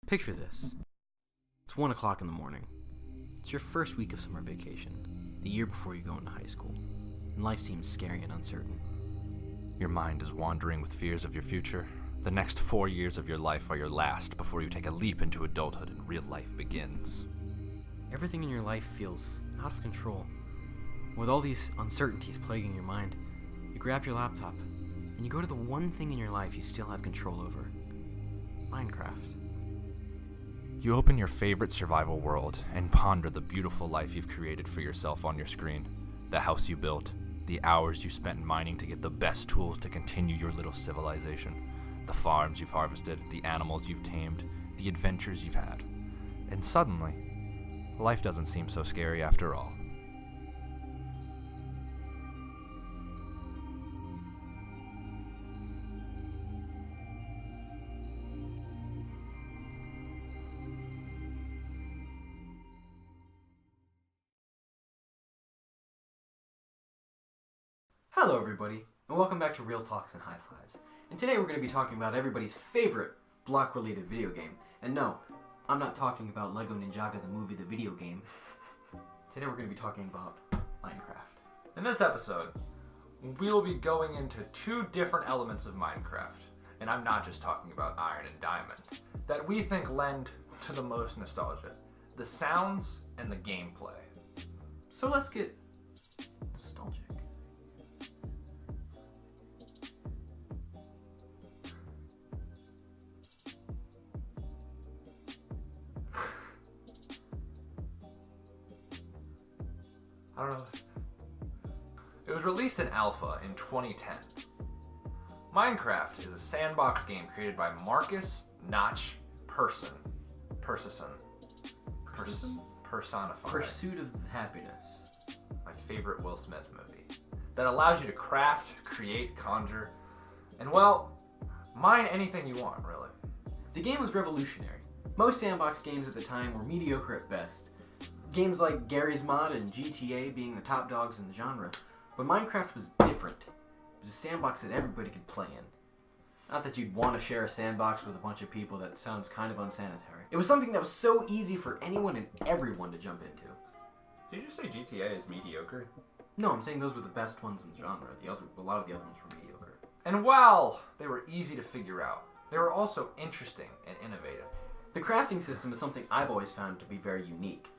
Picture this. It's 1 o'clock in the morning. It's your first week of summer vacation, the year before you go into high school, and life seems scary and uncertain. Your mind is wandering with fears of your future. The next 4 years of your life are your last before you take a leap into adulthood and real life begins. Everything in your life feels out of control. With all these uncertainties plaguing your mind, you grab your laptop and you go to the one thing in your life you still have control over: Minecraft. You open your favorite survival world and ponder the beautiful life you've created for yourself on your screen. The house you built, the hours you spent mining to get the best tools to continue your little civilization, the farms you've harvested, the animals you've tamed, the adventures you've had. And suddenly, life doesn't seem so scary after all. Hello everybody, and welcome back to Real Talks and High Fives. And today we're going to be talking about everybody's favorite block-related video game. And no, I'm not talking about Lego Ninjago the movie, the video game. Today we're going to be talking about Minecraft. In this episode, we'll be going into two different elements of Minecraft, and I'm not just talking about Iron and Diamond, that we think lend to the most nostalgia: the sounds and the gameplay. So let's get nostalgic. I don't know. It was released in alpha in 2010. Minecraft is a sandbox game created by Marcus Notch Persson. Personified. Pursuit of Happiness. My favorite Will Smith movie. That allows you to craft, create, conjure, and well, mine anything you want, really. The game was revolutionary. Most sandbox games at the time were mediocre at best. Games like Garry's Mod and GTA being the top dogs in the genre. But Minecraft was different. It was a sandbox that everybody could play in. Not that you'd want to share a sandbox with a bunch of people. That sounds kind of unsanitary. It was something that was so easy for anyone and everyone to jump into. Did you say GTA is mediocre? No, I'm saying those were the best ones in the genre. A lot of the other ones were mediocre. And while they were easy to figure out, they were also interesting and innovative. The crafting system is something I've always found to be very unique.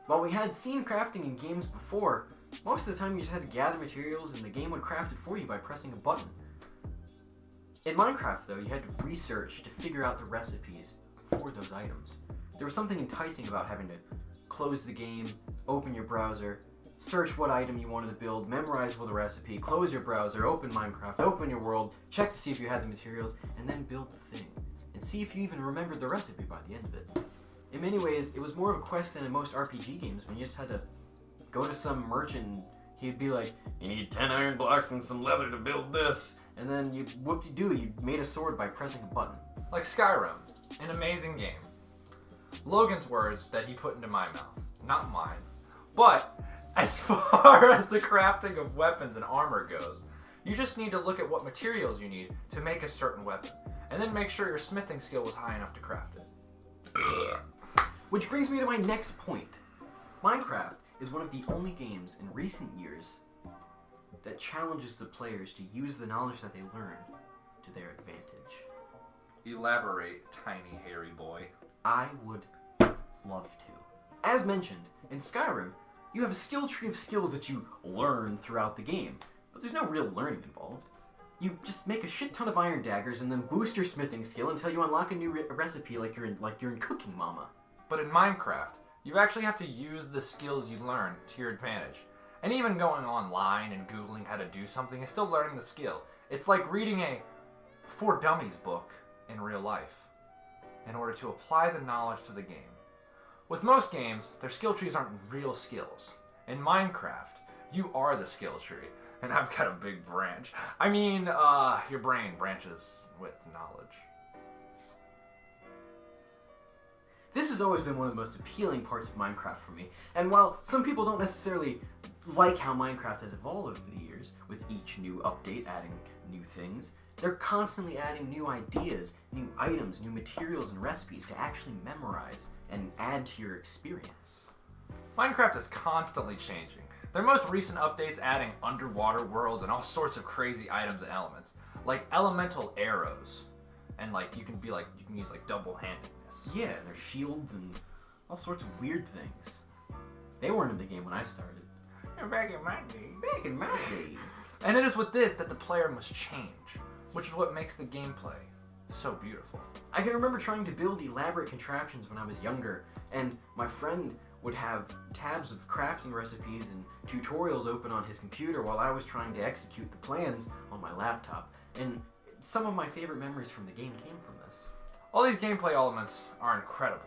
While we had seen crafting in games before, most of the time you just had to gather materials and the game would craft it for you by pressing a button. In Minecraft, though, you had to research to figure out the recipes for those items. There was something enticing about having to close the game, open your browser, search what item you wanted to build, memorize the recipe, close your browser, open Minecraft, open your world, check to see if you had the materials, and then build the thing. And see if you even remembered the recipe by the end of it. In many ways, it was more of a quest than in most RPG games, when you just had to go to some merchant and he'd be like, "You need 10 iron blocks and some leather to build this." And then you whoop-de-doo, you made a sword by pressing a button. Like Skyrim, an amazing game. Logan's words that he put into my mouth, not mine. But as far as the crafting of weapons and armor goes, you just need to look at what materials you need to make a certain weapon, and then make sure your smithing skill was high enough to craft it. Which brings me to my next point. Minecraft is one of the only games in recent years that challenges the players to use the knowledge that they learn to their advantage. Elaborate, tiny hairy boy. I would love to. As mentioned, in Skyrim, you have a skill tree of skills that you learn throughout the game, but there's no real learning involved. You just make a shit ton of iron daggers and then boost your smithing skill until you unlock a new recipe like you're in Cooking Mama. But in Minecraft, you actually have to use the skills you learn to your advantage. And even going online and Googling how to do something is still learning the skill. It's like reading a For Dummies book in real life in order to apply the knowledge to the game. With most games, their skill trees aren't real skills. In Minecraft, you are the skill tree. And I've got a big branch. I mean, your brain branches with knowledge. This has always been one of the most appealing parts of Minecraft for me, and while some people don't necessarily like how Minecraft has evolved over the years, with each new update adding new things, They're constantly adding new ideas, new items, new materials and recipes to actually memorize and add to your experience. Minecraft is constantly changing. Their most recent updates adding underwater worlds and all sorts of crazy items and elements, like elemental arrows, and you can use double-handedness. Yeah, there's shields and all sorts of weird things. They weren't in the game when I started. Back in my day. Back in my day. And it is with this that the player must change, which is what makes the gameplay so beautiful. I can remember trying to build elaborate contraptions when I was younger, and my friend would have tabs of crafting recipes and tutorials open on his computer while I was trying to execute the plans on my laptop. And some of my favorite memories from the game came from this. All these gameplay elements are incredible.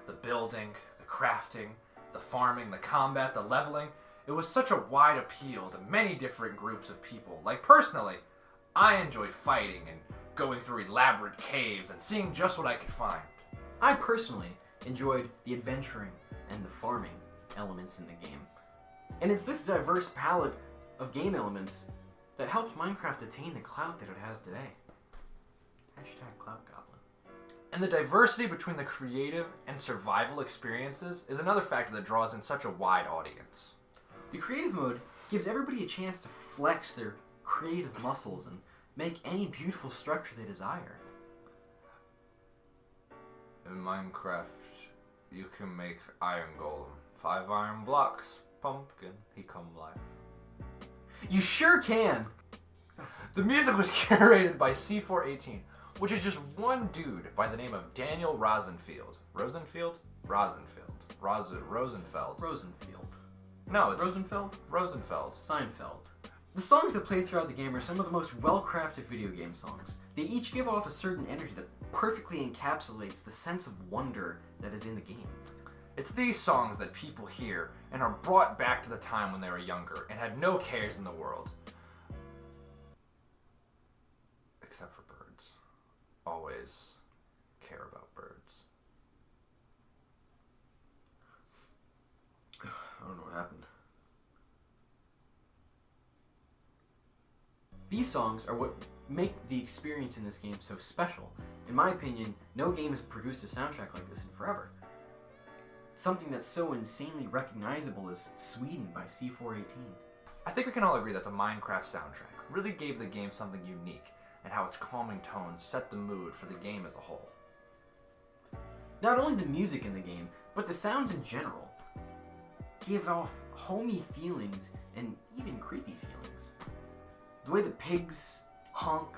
The building, the crafting, the farming, the combat, the leveling. It was such a wide appeal to many different groups of people. Personally, I enjoyed fighting and going through elaborate caves and seeing just what I could find. I personally enjoyed the adventuring and the farming elements in the game. And it's this diverse palette of game elements that helped Minecraft attain the clout that it has today. #CloutGoblin. And the diversity between the creative and survival experiences is another factor that draws in such a wide audience. The creative mode gives everybody a chance to flex their creative muscles and make any beautiful structure they desire. In Minecraft, you can make iron golem. 5 iron blocks, pumpkin, he come life. You sure can! The music was curated by C418, which is just one dude by the name of Daniel Rosenfield. Rosenfield? Rosenfeld. No, it's Rosenfeld? Rosenfeld. Seinfeld. The songs that play throughout the game are some of the most well-crafted video game songs. They each give off a certain energy that perfectly encapsulates the sense of wonder that is in the game. It's these songs that people hear and are brought back to the time when they were younger and had no cares in the world. Except for birds. Always care about birds. I don't know what happened. These songs are what make the experience in this game so special. In my opinion, no game has produced a soundtrack like this in forever. Something that's so insanely recognizable as Sweden by C418. I think we can all agree that the Minecraft soundtrack really gave the game something unique, and how its calming tones set the mood for the game as a whole. Not only the music in the game, but the sounds in general give off homey feelings and even creepy feelings. The way the pigs honk,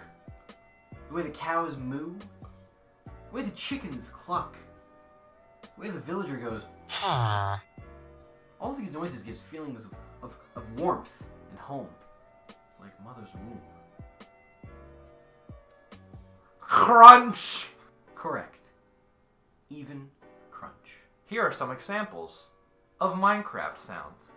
the way the cows moo, the way the chickens cluck, the way the villager goes, ah. All of these noises gives feelings of warmth and home, like mother's womb. Crunch! Correct. Even crunch. Here are some examples of Minecraft sounds.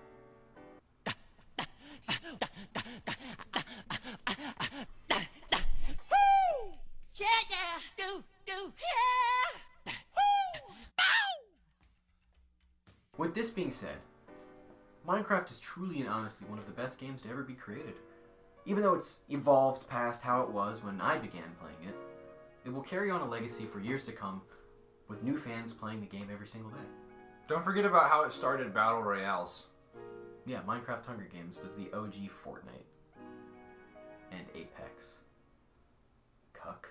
With this being said, Minecraft is truly and honestly one of the best games to ever be created. Even though it's evolved past how it was when I began playing it, it will carry on a legacy for years to come, with new fans playing the game every single day. Don't forget about how it started Battle Royales. Yeah, Minecraft Hunger Games was the OG Fortnite. And Apex. Cuck.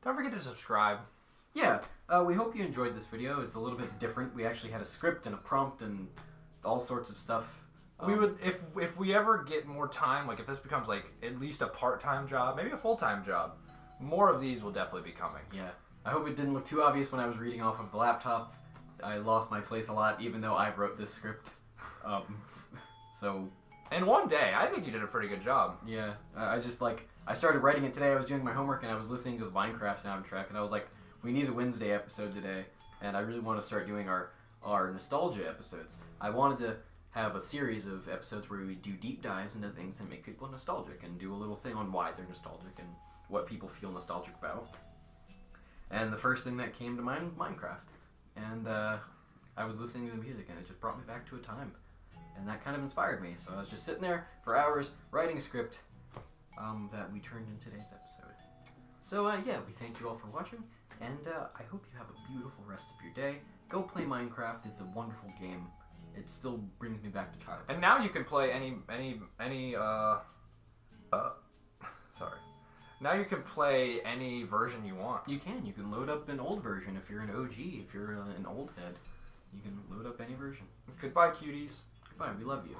Don't forget to subscribe. Yeah, we hope you enjoyed this video. It's a little bit different. We actually had a script and a prompt and all sorts of stuff. We would, if we ever get more time, if this becomes at least a part-time job, maybe a full-time job, more of these will definitely be coming. Yeah. I hope it didn't look too obvious when I was reading off of the laptop. I lost my place a lot, even though I wrote this script. And one day, I think you did a pretty good job. Yeah, I started writing it today. I was doing my homework and I was listening to the Minecraft soundtrack, and I was like, we need a Wednesday episode today, and I really want to start doing our nostalgia episodes. I wanted to have a series of episodes where we do deep dives into things that make people nostalgic, and do a little thing on why they're nostalgic and what people feel nostalgic about. And the first thing that came to mind, Minecraft. And I was listening to the music, and it just brought me back to a time. And that kind of inspired me. So I was just sitting there for hours, writing a script, that we turned in today's episode. So yeah, we thank you all for watching, and I hope you have a beautiful rest of your day. Go play Minecraft. It's a wonderful game. It still brings me back to childhood. And now you can play sorry. Now you can play any version you want. You can load up an old version if you're an OG. If you're an old head, you can load up any version. Goodbye, cuties. Goodbye. We love you.